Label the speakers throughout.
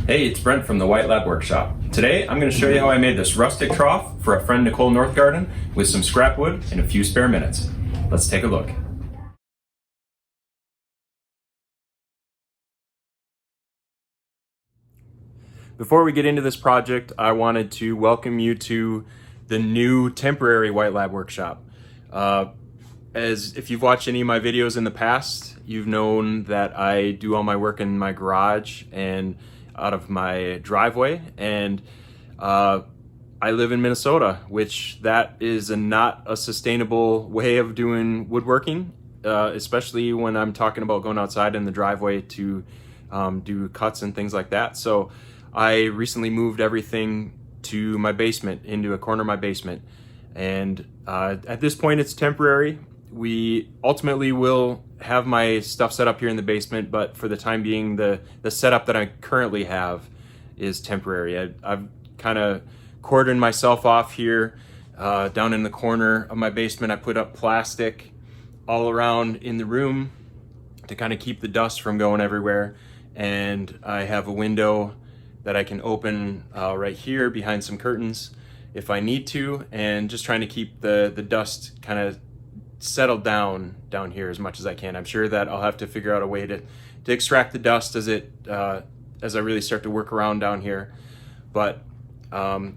Speaker 1: Hey, it's Brent from the White Lab Workshop. Today I'm going to show you how I made this rustic trough for a friend Nicole Northgarden with some scrap wood and a few spare minutes. Let's take a look. Before we get into this project, I wanted to welcome you to the new temporary White Lab Workshop. As if you've watched any of my videos in the past, you've known that I do all my work in my garage and out of my driveway, and I live in Minnesota, which that is not a sustainable way of doing woodworking, especially when I'm talking about going outside in the driveway to do cuts and things like that. So I recently moved everything to my basement, into a corner of my basement, and at this point it's temporary. We ultimately will have my stuff set up here in the basement, but for the time being, the setup that I currently have is temporary. I've kind of cordoned myself off here down in the corner of my basement. I put up plastic all around in the room to kind of keep the dust from going everywhere, and I have a window that I can open right here behind some curtains if I need to, and just trying to keep the dust kind of settled down here as much as I can. I'm sure that I'll have to figure out a way to extract the dust as I really start to work around down here. But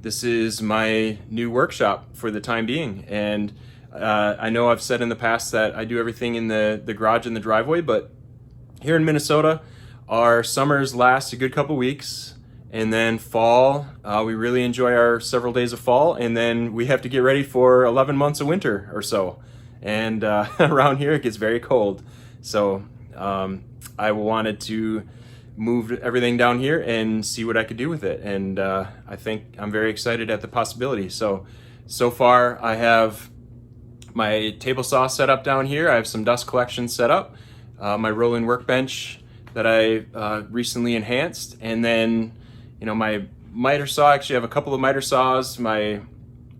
Speaker 1: this is my new workshop for the time being, and I know I've said in the past that I do everything in the garage and the driveway, but here in Minnesota, our summers last a good couple weeks, and then fall, we really enjoy our several days of fall, and then we have to get ready for 11 months of winter or so. And around here it gets very cold. So I wanted to move everything down here and see what I could do with it. And I think I'm very excited at the possibility. So far I have my table saw set up down here. I have some dust collection set up, my rolling workbench that I recently enhanced, and then my miter saw. Actually, I have a couple of miter saws. My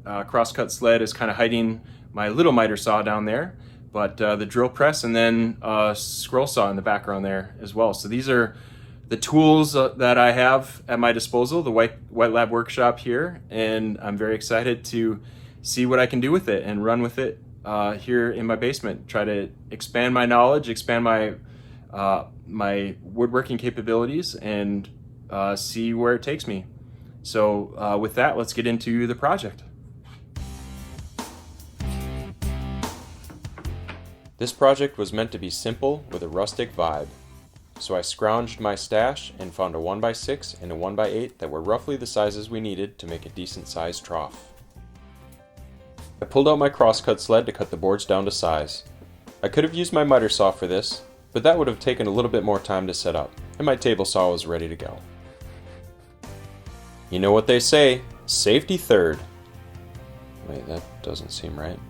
Speaker 1: crosscut sled is kind of hiding my little miter saw down there, but the drill press, and then a scroll saw in the background there as well. So these are the tools that I have at my disposal, the White Lab Workshop here, and I'm very excited to see what I can do with it and run with it here in my basement. Try to expand my knowledge, expand my my woodworking capabilities, and see where it takes me. So with that, let's get into the project. This project was meant to be simple with a rustic vibe, so I scrounged my stash and found a 1x6 and a 1x8 that were roughly the sizes we needed to make a decent sized trough. I pulled out my crosscut sled to cut the boards down to size. I could have used my miter saw for this, but that would have taken a little bit more time to set up, and my table saw was ready to go. You know what they say, safety third. Wait, that doesn't seem right.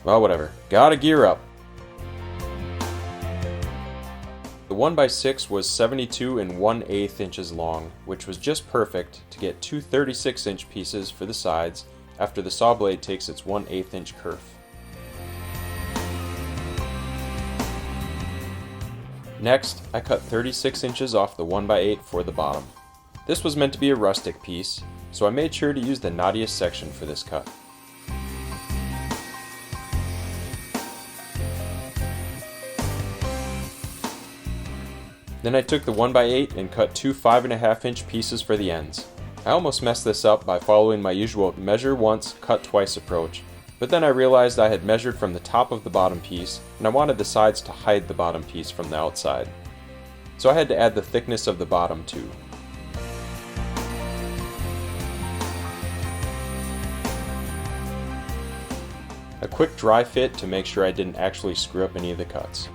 Speaker 1: Well, whatever. Gotta gear up. The 1x6 was 72 1/8 inches long, which was just perfect to get two 36-inch pieces for the sides after the saw blade takes its 1/8 inch kerf. Next, I cut 36 inches off the 1x8 for the bottom. This was meant to be a rustic piece, so I made sure to use the knottiest section for this cut. Then I took the 1x8 and cut two 5.5 inch pieces for the ends. I almost messed this up by following my usual measure once, cut twice approach, but then I realized I had measured from the top of the bottom piece, and I wanted the sides to hide the bottom piece from the outside. So I had to add the thickness of the bottom too. A quick dry fit to make sure I didn't actually screw up any of the cuts.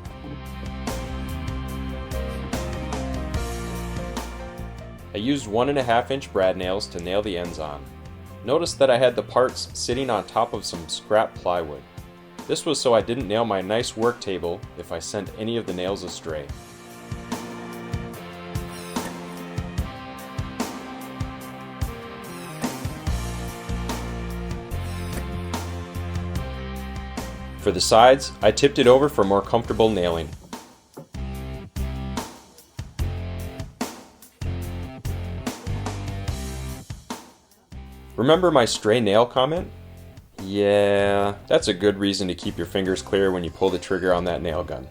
Speaker 1: I used 1.5 inch brad nails to nail the ends on. Notice that I had the parts sitting on top of some scrap plywood. This was so I didn't nail my nice work table if I sent any of the nails astray. For the sides, I tipped it over for more comfortable nailing. Remember my stray nail comment? Yeah, that's a good reason to keep your fingers clear when you pull the trigger on that nail gun.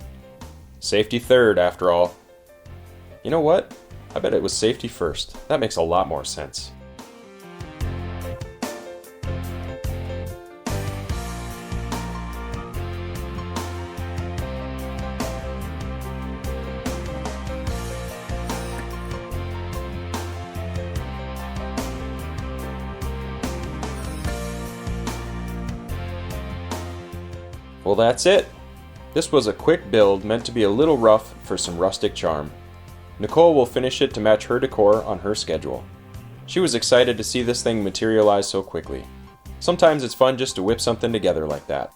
Speaker 1: Safety third, after all. You know what? I bet it was safety first. That makes a lot more sense. Well, that's it. This was a quick build meant to be a little rough for some rustic charm. Nicole will finish it to match her decor on her schedule. She was excited to see this thing materialize so quickly. Sometimes it's fun just to whip something together like that.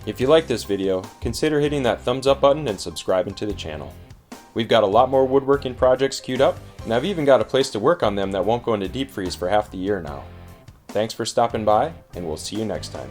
Speaker 1: If you like this video, consider hitting that thumbs up button and subscribing to the channel. We've got a lot more woodworking projects queued up, and I've even got a place to work on them that won't go into deep freeze for half the year now. Thanks for stopping by, and we'll see you next time.